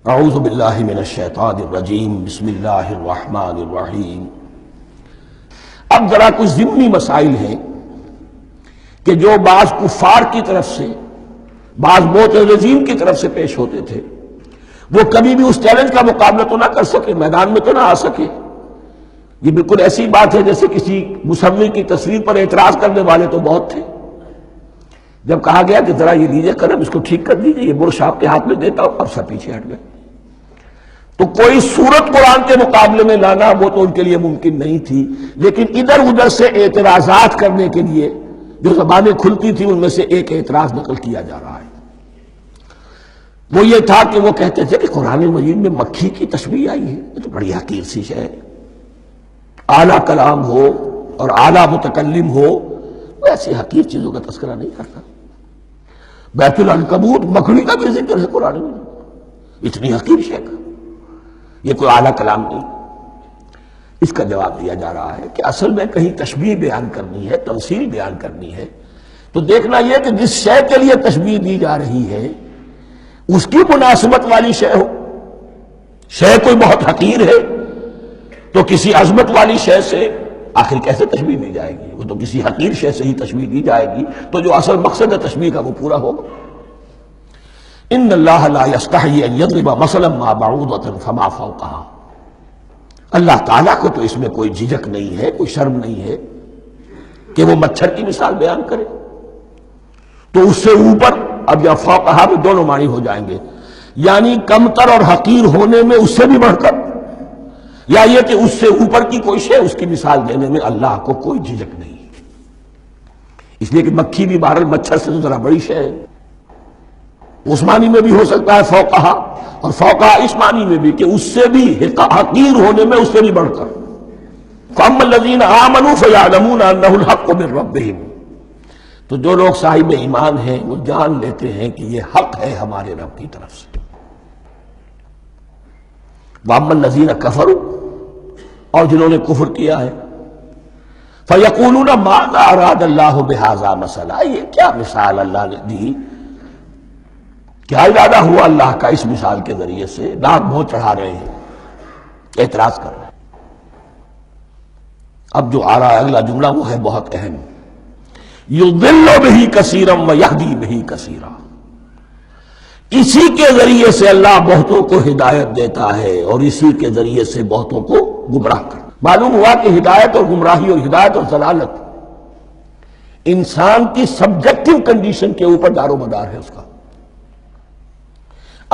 اعوذ باللہ من الشیطان الرجیم بسم اللہ الرحمن الرحیم۔ اب ذرا کچھ ضمنی مسائل ہیں کہ جو بعض کفار کی طرف سے، بعض معتزلین کی طرف سے پیش ہوتے تھے، وہ کبھی بھی اس چیلنج کا مقابلہ تو نہ کر سکے، میدان میں تو نہ آ سکے۔ یہ بالکل ایسی بات ہے جیسے کسی مصور کی تصویر پر اعتراض کرنے والے تو بہت تھے۔ جب کہا گیا کہ ذرا یہ لیجیے قلم، اس کو ٹھیک کر دیجیے، یہ برش آپ کے ہاتھ میں دیتا ہوں، اب سب پیچھے ہٹ گئے۔ تو کوئی صورت قرآن کے مقابلے میں لانا وہ تو ان کے لیے ممکن نہیں تھی، لیکن ادھر ادھر سے اعتراضات کرنے کے لیے جو زبانیں کھلتی تھی ان میں سے ایک اعتراض نقل کیا جا رہا ہے۔ وہ یہ تھا کہ وہ کہتے تھے کہ قرآن مجید میں مکھی کی تشبیہ آئی ہے، یہ تو بڑی حقیر سی شے ہے، اعلیٰ کلام ہو اور اعلیٰ متکلم ہو وہ ایسی حقیر چیزوں کا تذکرہ نہیں کرتا۔ بیت العنکبوت مکڑی کا بھی ذکر ہے قرآن میں، اتنی حقیر شے کا، یہ کوئی اعلیٰ کلام نہیں۔ اس کا جواب دیا جا رہا ہے کہ اصل میں کہیں تشبیہ بیان کرنی ہے، تمثیل بیان کرنی ہے، تو دیکھنا یہ کہ جس شے کے لیے تشبیہ دی جا رہی ہے اس کی مناسبت والی شے ہو۔ شے کوئی بہت حقیر ہے تو کسی عظمت والی شے سے آخر کیسے تشبیہ دی جائے گی؟ وہ تو کسی حقیر شے سے ہی تشبیہ دی جائے گی تو جو اصل مقصد ہے تشبیہ کا وہ پورا ہوگا۔ ان اللہ لا یستحیی ان یضرب مثلا ما بعوضۃ فما فوقہا، اللہ تعالیٰ کو تو اس میں کوئی جھجک نہیں ہے، کوئی شرم نہیں ہے کہ وہ مچھر کی مثال بیان کرے، تو اس سے اوپر، اب یا فوقہا میں دونوں معنی ہو جائیں گے، یعنی کمتر اور حقیر ہونے میں اس سے بھی بڑھ کر، یا یہ کہ اس سے اوپر کی کوئی شے اس کی مثال دینے میں اللہ کو کوئی جھجک نہیں، اس لیے کہ مکھی بھی بہرحال مچھر سے تو ذرا بڑی شے ہے۔ اس معنی میں بھی ہو سکتا ہے فوقہا، اور فوقہا اس معنی میں بھی کہ اس سے بھی حقیر ہونے میں اس سے بھی بڑھ کر۔ فَأَمَّا الَّذِينَ آمَنُوا فَيَعْلَمُونَ أَنَّهُ الْحَقُّ مِن رَّبِّهِمْ، تو جو لوگ صاحب ایمان ہیں وہ جان لیتے ہیں کہ یہ حق ہے ہمارے رب کی طرف سے۔ وَأَمَّا الَّذِينَ كَفَرُوا، اور جنہوں نے کفر کیا ہے، فَيَقُولُونَ مَاذَا أَرَادَ اللَّهُ بِهَذَا مَثَلًا، یہ کیا مثال اللہ نے دی، کیا ارادہ ہوا اللہ کا اس مثال کے ذریعے سے؟ ناک منہ چڑھا رہے ہیں، اعتراض کر رہے ہیں۔ اب جو آ رہا ہے اگلا جملہ وہ ہے بہت اہم، یضل بہ کثیرا ویہدی بہ کثیرا، اسی کے ذریعے سے اللہ بہتوں کو ہدایت دیتا ہے اور اسی کے ذریعے سے بہتوں کو گمراہ کرتا۔ معلوم ہوا کہ ہدایت اور گمراہی اور ہدایت اور ضلالت انسان کی سبجیکٹو کنڈیشن کے اوپر دار و مدار ہے اس کا۔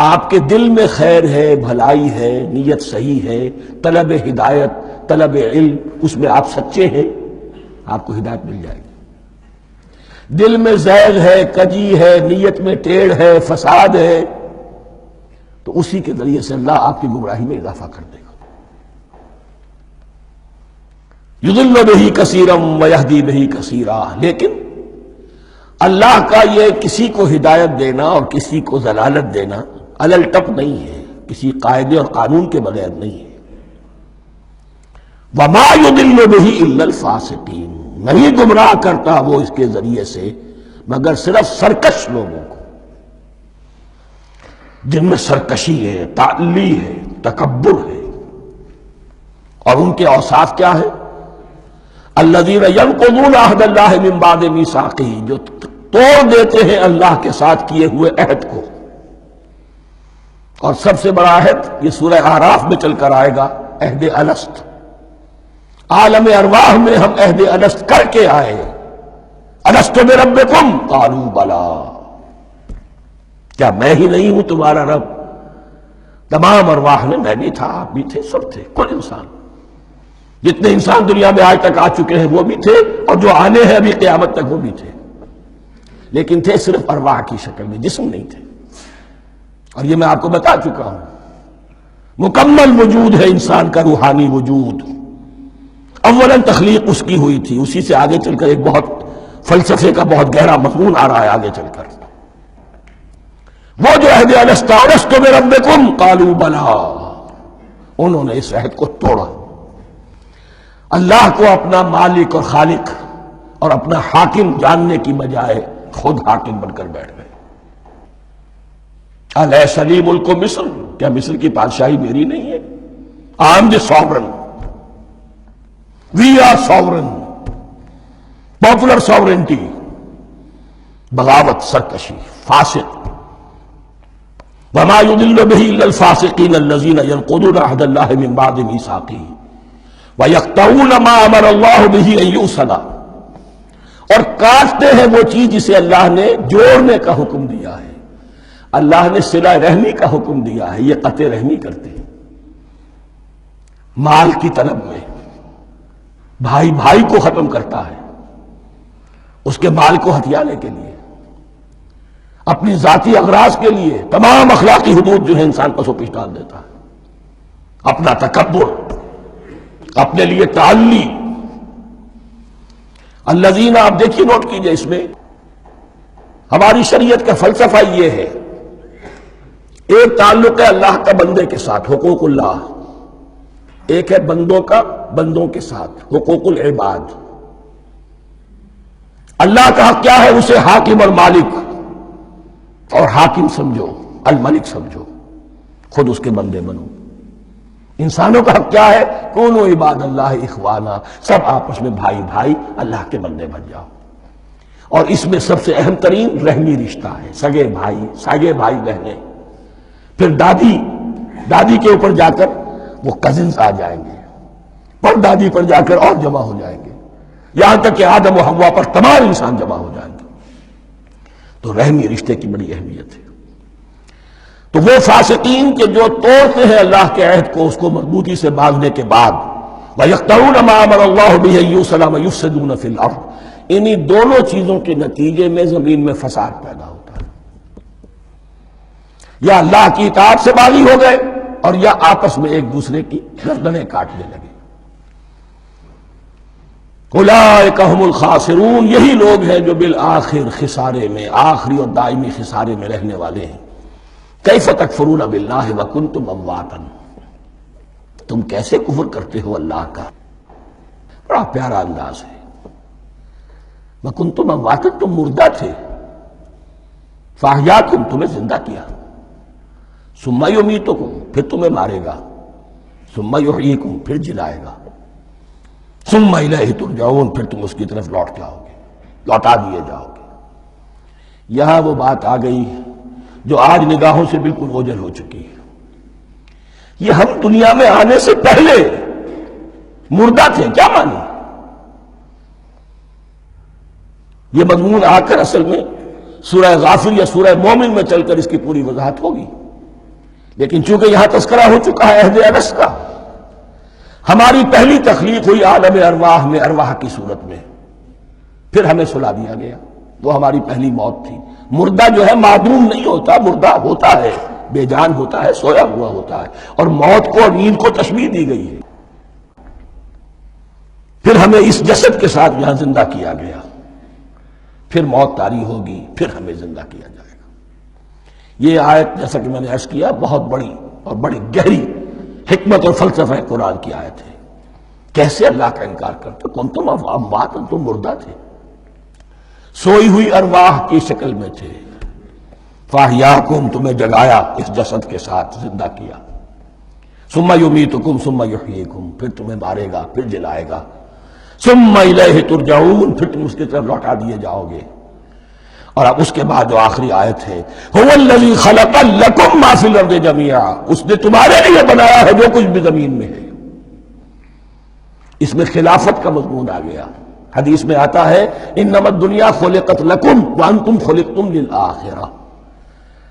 آپ کے دل میں خیر ہے، بھلائی ہے، نیت صحیح ہے، طلب ہدایت، طلب علم، اس میں آپ سچے ہیں، آپ کو ہدایت مل جائے گی۔ دل میں زیغ ہے، کجی ہے، نیت میں ٹیڑھ ہے، فساد ہے، تو اسی کے ذریعے سے اللہ آپ کی گمراہی میں اضافہ کر دے گا۔ یضل بہ کثیرا ویہدی بہ کثیرا، لیکن اللہ کا یہ کسی کو ہدایت دینا اور کسی کو ضلالت دینا الٹپ نہیں ہے، کسی قاعدے اور قانون کے بغیر نہیں ہے۔ وما یضل بہ الا الفاسقین، نہیں گمراہ کرتا وہ اس کے ذریعے سے مگر صرف سرکش لوگوں کو، جن میں سرکشی ہے، تعلی ہے، تکبر ہے، اور ان کے اوصاف کیا ہے؟ الذین ینقضون عہد اللہ من بعد میثاقہ، جو توڑ دیتے ہیں اللہ کے ساتھ کیے ہوئے عہد کو۔ اور سب سے بڑا عہد یہ سورہ اعراف میں چل کر آئے گا، عہد الست۔ عالم ارواح میں ہم عہد الست کر کے آئے، الست بربکم قالوا بلا، کیا میں ہی نہیں ہوں تمہارا رب؟ تمام ارواح نے میں بھی تھا، آپ بھی تھے، سب تھے، کل انسان، جتنے انسان دنیا میں آج تک آ چکے ہیں وہ بھی تھے، اور جو آنے ہیں ابھی قیامت تک وہ بھی تھے، لیکن تھے صرف ارواح کی شکل میں، جسم نہیں تھے۔ اور یہ میں آپ کو بتا چکا ہوں، مکمل وجود ہے انسان کا روحانی وجود۔ اولا تخلیق اس کی ہوئی تھی، اسی سے آگے چل کر ایک بہت فلسفے کا بہت گہرا مضمون آ رہا ہے آگے چل کر۔ وہ جو عہد الست الست بربکم قالوا بلا، انہوں نے اس عہد کو توڑا، اللہ کو اپنا مالک اور خالق اور اپنا حاکم جاننے کی بجائے خود حاکم بن کر بیٹھ گئے۔ الیس لی ملک مصر، کیا مصر کی بادشاہی میری نہیں ہے؟ I am the sovereign, we are sovereign, popular sovereignty, بغاوت، سرکشی، فاسق. وما يضل به الا الفاسقين الذين ينقضون عهد الله من بعد ميثاقه ويقطعون ما امر الله به ان يوصل، اور کاٹتے ہیں وہ چیز جسے اللہ نے جوڑنے کا حکم دیا ہے. اللہ نے صلہ رحمی کا حکم دیا ہے، یہ قطع رحمی کرتے ہیں. مال کی طلب میں بھائی بھائی کو ختم کرتا ہے اس کے مال کو ہتھیانے کے لیے، اپنی ذاتی اغراض کے لیے تمام اخلاقی حدود جو ہے انسان پسو پیش ڈال دیتا ہے. اپنا تکبر، اپنے لیے تعلی. الذین، آپ دیکھیے نوٹ کیجئے، اس میں ہماری شریعت کا فلسفہ یہ ہے، ایک تعلق ہے اللہ کا بندے کے ساتھ، حقوق اللہ، ایک ہے بندوں کا بندوں کے ساتھ، حقوق العباد. اللہ کا حق کیا ہے؟ اسے حاکم اور مالک، اور حاکم سمجھو، الملک سمجھو، خود اس کے بندے بنو. انسانوں کا حق کیا ہے؟ کونوا عباد اللہ اخوانا، سب آپس میں بھائی بھائی اللہ کے بندے بن جاؤ. اور اس میں سب سے اہم ترین رحمی رشتہ ہے، سگے بھائی بہنیں، پھر دادی کے اوپر جا کر وہ کزنز آ جائیں گے، پر دادی پر جا کر اور جمع ہو جائیں گے، یہاں تک کہ آدم و حوا پر تمام انسان جمع ہو جائیں گے. تو رحمی رشتے کی بڑی اہمیت ہے. تو وہ فاسقین کے جو توڑتے ہیں اللہ کے عہد کو، اس کو مضبوطی سے باندھنے کے بعد، وَيَقْطَعُونَ مَا أَمَرَ اللَّهُ بِهِ أَن يُوصَلَ وَيُفْسِدُونَ فِي الْأَرْضِ، انہی دونوں چیزوں کے نتیجے میں زمین میں فساد پیدا ہوتا ہے. یا اللہ کی اطاعت سے باغی ہو گئے، اور یا آپس میں ایک دوسرے کی گردنیں کاٹنے لگے. اولئک ھم الخاسرون، یہی لوگ ہیں جو بالآخر خسارے میں، آخری اور دائمی خسارے میں رہنے والے ہیں. کیف تکفرون باللہ وکنتم امواتا، تم کیسے کفر کرتے ہو اللہ کا. بڑا پیارا انداز ہے. وکنتم امواتا، تم مردہ تھے، فاحیاکم، تمہیں زندہ کیا، ثم یمیتکم، پھر تمہیں مارے گا، ثم یحییکم، پھر جلائے گا، ثم الیہ ترجعون، پھر تم اس کی طرف لوٹ جاؤ گے، لوٹا دیے جاؤ گے. یہاں وہ بات آ گئی جو آج نگاہوں سے بالکل اوجھل ہو چکی ہے. یہ ہم دنیا میں آنے سے پہلے مردہ تھے، کیا مانی؟ یہ مضمون آ کر اصل میں سورہ غافر یا سورہ مومن میں چل کر اس کی پوری وضاحت ہوگی. لیکن چونکہ یہاں تذکرہ ہو چکا ہے عہد ارس کا، ہماری پہلی تخلیق ہوئی عالم ارواح میں، ارواح کی صورت میں، پھر ہمیں سلا دیا گیا، وہ ہماری پہلی موت تھی. مردہ جو ہے معدوم نہیں ہوتا، مردہ ہوتا ہے، بے جان ہوتا ہے، سویا ہوا ہوتا ہے، اور موت کو اور نیند کو تشبیہ دی گئی ہے. پھر ہمیں اس جسد کے ساتھ یہاں زندہ کیا گیا، پھر موت طاری ہوگی، پھر ہمیں زندہ کیا جائے گا. یہ آیت جیسا کہ میں نے عرض کیا بہت بڑی اور بڑی گہری حکمت اور فلسفہ قرآن کی آیت ہے. کیسے اللہ کا انکار کرتے؟ کنتم اموات، تم مردہ تھے، سوئی ہوئی ارواح کی شکل میں تھے. فاحیاکم، تمہیں جگایا اس جسد کے ساتھ، زندہ کیا. ثم یمیتکم ثم یحییکم، پھر تمہیں مارے گا، پھر جلائے گا. ثم الیہ ترجعون، پھر تم اس کی طرف لوٹا دیے جاؤ گے. اور اب اس کے بعد جو آخری آیت ہے، هو الذی خلق لکم ما فی الارض جمیعا، اس نے تمہارے لیے بنایا ہے جو کچھ بھی زمین میں ہے. اس میں خلافت کا مضمون آ گیا. حدیث میں آتا ہے انما الدنیا خلقت لکم وانتم خلقتم للآخرہ،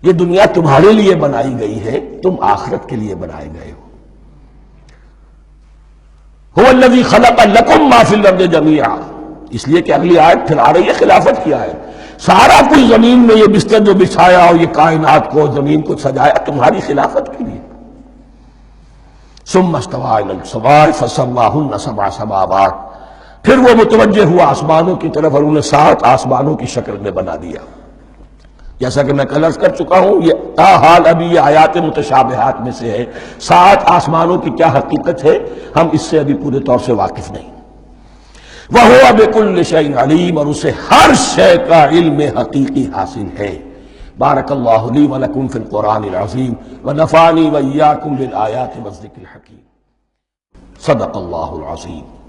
یہ دنیا تمہارے لیے بنائی گئی ہے، تم آخرت کے لیے بنائے گئے ہو. هو الذی خلق لکم ما فی الارض جمیعا، اس لیے کہ اگلی آیت پھر آ رہی ہے خلافت کی آیت. سارا کچھ زمین میں یہ بستر جو بچھایا اور یہ کائنات کو، زمین کو سجایا تمہاری خلافت کے لیے. ثم استوى الى السماء فسواهن سبع سماوات، پھر وہ متوجہ ہوا آسمانوں کی طرف اور انہیں 7 آسمانوں کی شکل میں بنا دیا. جیسا کہ میں کل عرض کر چکا ہوں، یہ تاحال ابھی یہ آیات متشابہات میں سے ہے. 7 آسمانوں کی کیا حقیقت ہے ہم اس سے ابھی پورے طور سے واقف نہیں. وَهُوَ بِكُلِّ شَيْءٍ عَلِيمٌ، اور اسے ہر شے کا علم حقیقی حاصل ہے. بارک اللہ لی ولکم فی القرآن العظیم ونفعنی وإیاکم بالآیات والذکر الحکیم۔ صدق اللہ العظیم۔